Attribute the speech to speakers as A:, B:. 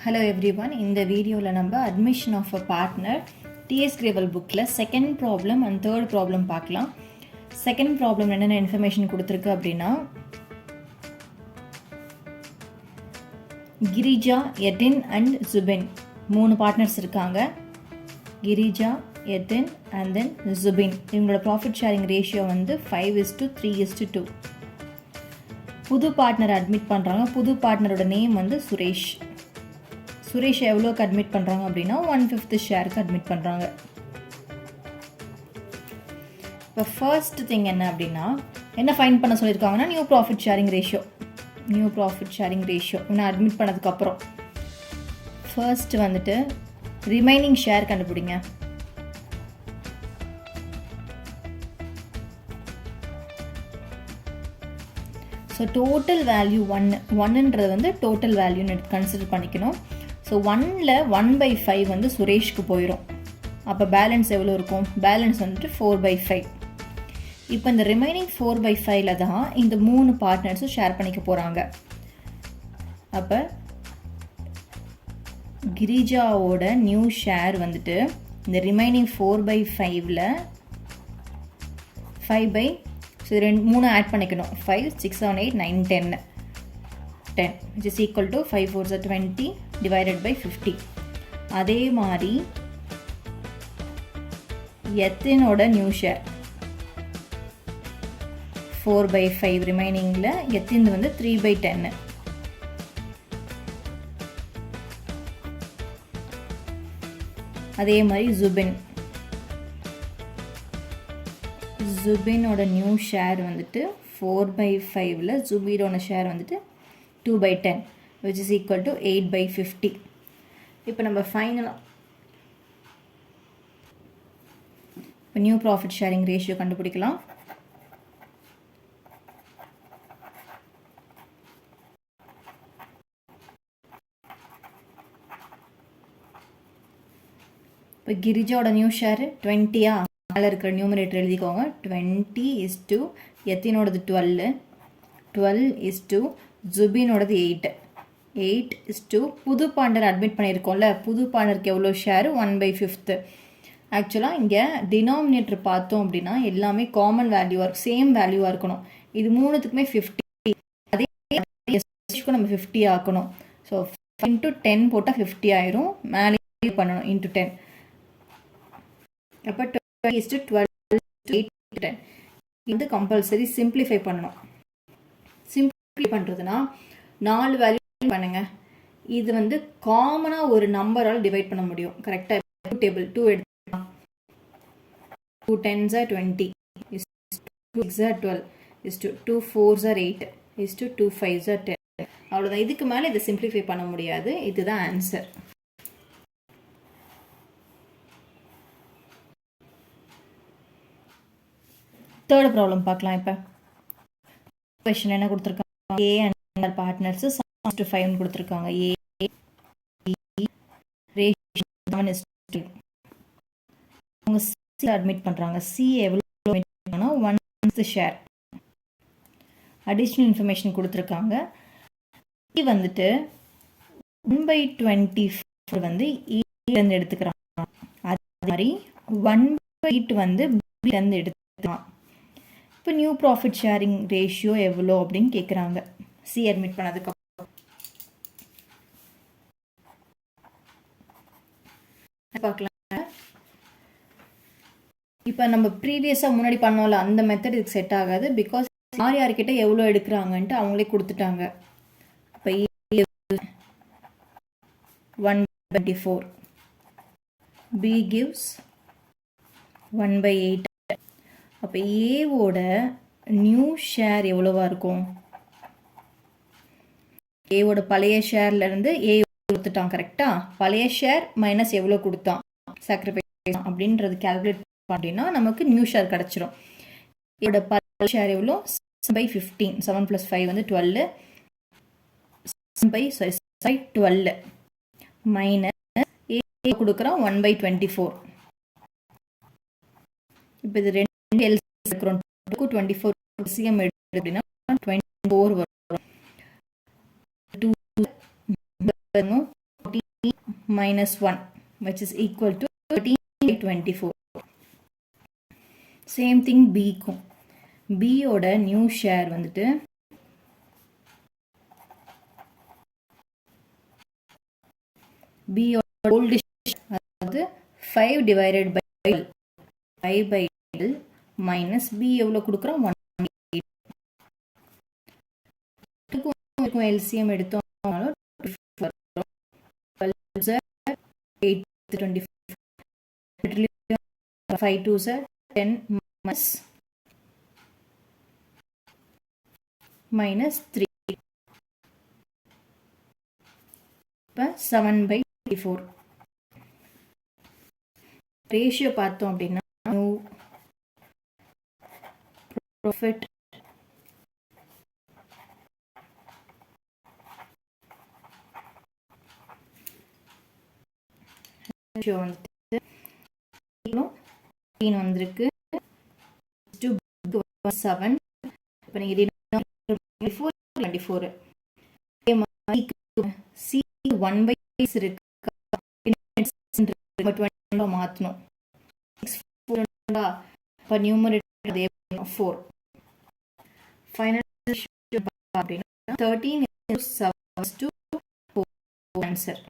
A: Hello everyone, in the video நம்ம admission of a partner TS Gravel bookல second problem and third problem பார்க்கலாம். second problem என்னென்ன information கொடுத்திருக்கு அப்படின்னா Girija, எதின் and Jubin மூணு partners இருக்காங்க. Girija, எதின் and then Jubin. இவங்களோட ப்ராஃபிட் ஷேரிங் ரேஷியோ வந்து 5:3:2. புது பார்ட்னர் அட்மிட் பண்ணுறாங்க. புது பார்ட்னரோட நேம் வந்து சுரேஷ். சுரேஷ் எவ்வளோக்கு அட்மிட் பண்ணுறாங்க அப்படின்னா 1/5 ஷேருக்கு அட்மிட் பண்ணுறாங்க. இப்போ ஃபர்ஸ்ட் திங் என்ன அப்படின்னா என்ன ஃபைண்ட் பண்ண சொல்லியிருக்காங்கன்னா new profit sharing ratio. New profit sharing ratio இன்னும் அட்மிட் பண்ணதுக்கப்புறம் ஃபர்ஸ்ட் வந்துட்டு ரிமைனிங் ஷேர் கண்டுபிடிங்க. ஸோ டோட்டல் வேல்யூ ஒன்னுன்றது வந்து டோட்டல் வேல்யூன்னு கன்சிடர் பண்ணிக்கணும். ஸோ 1ல் 1/5 வந்து சுரேஷ்க்கு போயிடும். அப்போ பேலன்ஸ் எவ்வளோ இருக்கும்? பேலன்ஸ் வந்துட்டு 4/5. இப்போ இந்த ரிமைனிங் 4/5ல் தான் இந்த மூணு பார்ட்னர்ஸும் ஷேர் பண்ணிக்க போகிறாங்க. அப்போ கிரிஜாவோட நியூ ஷேர் வந்துட்டு இந்த ரிமைனிங் 4/5ல் 5/, ஸோ மூணு ஆட் பண்ணிக்கணும். 5, 6, 7, 8, 9, 10 which is equal to 5 4s are 20 divided by 50. அதே மாதிரி எத்தினோட நியூ ஷேர் 4/5 ரிமைனிங்கில் எத்தின் வந்து 3/10. அதே மாதிரி ஜுபினோட நியூ ஷேர் வந்துட்டு 4/5ல் ஜுபீரோட ஷேர் வந்துட்டு 2/10 which is equal to 8/50. இப்போ நம்ம ஃபைனலாக இப்போ நியூ ப்ராஃபிட் ஷேரிங் ரேஷியோ கண்டுபிடிக்கலாம். இப்போ கிரிஜாவோட நியூ ஷேர் 20. மேலே இருக்கிற நியூமரேட்டர் எழுதிக்கோங்க. 20 எத்தினோடது 12 ஜுபினோடது 8 புது பார்ட்னர் அட்மிட் பண்ணியிருக்கோம்ல, புது பார்ட்னருக்கு எவ்வளோ ஷேரு? 1/5. ஆக்சுவலாக இங்கே டினாமினேட்டர் பார்த்தோம் அப்படின்னா எல்லாமே காமன் வேல்யூவாக இருக்கும், சேம் வேல்யூவாக இருக்கணும். இது மூணுத்துக்குமே 50. அதே நம்ம 50 ஆக்கணும். ஸோ 5×10 போட்டால் 50 ஆயிரும். மேலே பண்ணணும் ×10. அப்போ 20:12 இது கம்பல்சரி சிம்பிளிஃபை பண்ணணும். சிம்பிளிஃபை பண்ணுறதுனா 4 வேல்யூ பண்ணுங்க. இது வந்து காமனாக ஒரு நம்பரால் டிவைட் பண்ண முடியும். கரெக்டாக டேபிள் 2 எடுத்துக்கலாம். 2 10s are 20, 2 6s are 12, 2 4s are 8, 2 5s are 10. அவ்வளோதான். இதுக்கு மேலே இதை சிம்பிளிஃபை பண்ண முடியாது. இதுதான் ஆன்சர். தேர்ட் ப்ராப்ளம் பார்க்கலாம். இப்போ கொஸ்டின் என்ன கொடுத்துருக்காங்க? ஏ அண்ட் பார்ட்னர்ஸ் 7:5 கொடுத்துருக்காங்க. ஏ ரேஷியோ அவங்க சி அட்மிட் பண்ணுறாங்க. சி எவ்வளோ அட்மிட் பண்ணா 1/5 ஷேர். அடிஷ்னல் இன்ஃபர்மேஷன் கொடுத்துருக்காங்க. சி வந்துட்டு 1/24 வந்து ஏலேருந்து எடுத்துக்கிறாங்க. அதே மாதிரி 1/8 வந்து பிலேருந்து எடுத்துக்கலாம். இப்போ நியூ ப்ராஃபிட் ஷேரிங் ரேஷியோ எவ்வளோ அப்படின்னு கேட்குறாங்க. சி அட்மிட் பண்ணதுக்கப்புறம் பார்க்கலாம். இப்போ நம்ம ப்ரீவியஸாக முன்னாடி பண்ணோம்ல அந்த மெத்தட் இதுக்கு செட் ஆகாது. பிகாஸ் யார்கிட்ட எவ்வளோ எடுக்கிறாங்கன்ட்டு அவங்களே கொடுத்துட்டாங்க. இப்போ 1/24, பி கிவ்ஸ் 1/8. அப்போ ஏவோட நியூ ஷேர் எவ்வளோவா இருக்கும்? ஏவோட பழைய ஷேர்லேருந்து ஏ கொடுத்துட்டான். கரெக்டாக பழைய ஷேர் மைனஸ் எவ்வளோ கொடுத்தான் சாக்ரிஃபைஸ் அப்படின்றது கேல்குலேட் அப்படின்னா நமக்கு நியூ ஷேர் கிடச்சிரும். ஏவோட பழைய ஷேர் எவ்வளோ? 7/15. 7 + 5 வந்து 12. 12 மைனஸ் ஏ கொடுக்குறான் 1/24. இப்போ இது 2 24 சிஎம் எடுத்து அப்படின்னா 24 வரும். 2 14 minus 1 which is equal to 13/24. Same thing B க்கும். B ஓட நியூ ஷேர் வந்துட்டு B ஓட old share அதாவது 5 divided by 12. 5 by 12 minus B எவ்வளோ கொடுக்குறோம் 1. LCM எடுத்தோம்னாலும் 12 8 24 5 2 10 minus 3 இப்போ 7/24 ரேஷியோ பார்த்தோம் அப்படின்னா ப்ராஃபிட் ரேஷியோ வந்துட்டு வந்திருக்கு 7. இப்போ நீங்கள் 24 C 1/6 இருக்கு மாற்றணும். இப்போ நியூமரேட்டர் அதே 4. ஃபைனல் அப்படின்னா 13 to 7 to 4 ஆன்சர்.